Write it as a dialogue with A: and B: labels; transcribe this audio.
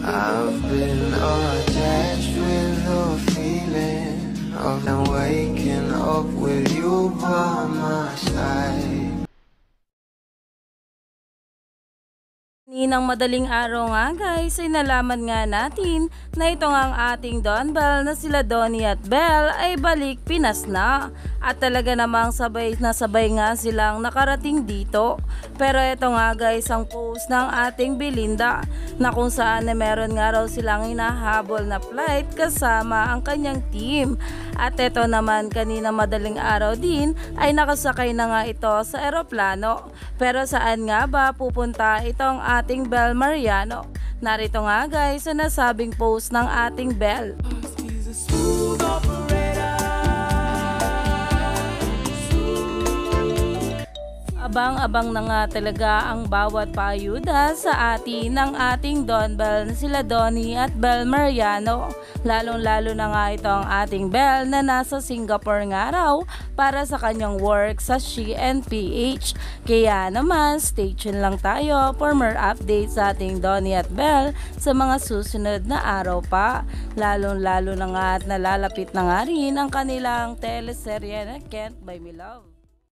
A: I've been attached with the feeling of not waking up with you by my side.
B: Ninang madaling araw nga guys ay nalaman nga natin na ito nga ang ating Don Bell na sila Donnie at Belle ay balik Pinas na. At talaga namang sabay na sabay nga silang nakarating dito. Pero ito nga guys ang post ng ating Belinda na kung saan na meron nga raw silang hinahabol na flight kasama ang kanyang team. At ito naman kanina madaling araw din ay nakasakay na nga ito sa eroplano. Pero saan nga ba pupunta itong ating Belle Mariano? Narito nga guys sa nasabing post ng ating Belle. Abang-abang na nga talaga ang bawat paayuda sa atin ng ating Don Bell na sila Donnie at Belle Mariano. Lalong-lalo na nga ito ang ating Belle na nasa Singapore nga raw para sa kanyang work sa SheNPH. Kaya naman, stay tuned lang tayo for more updates sa ating Donnie at Belle sa mga susunod na araw pa. Lalong-lalo na nga at nalalapit na nga rin ang kanilang teleserye na Can't Buy Me Love.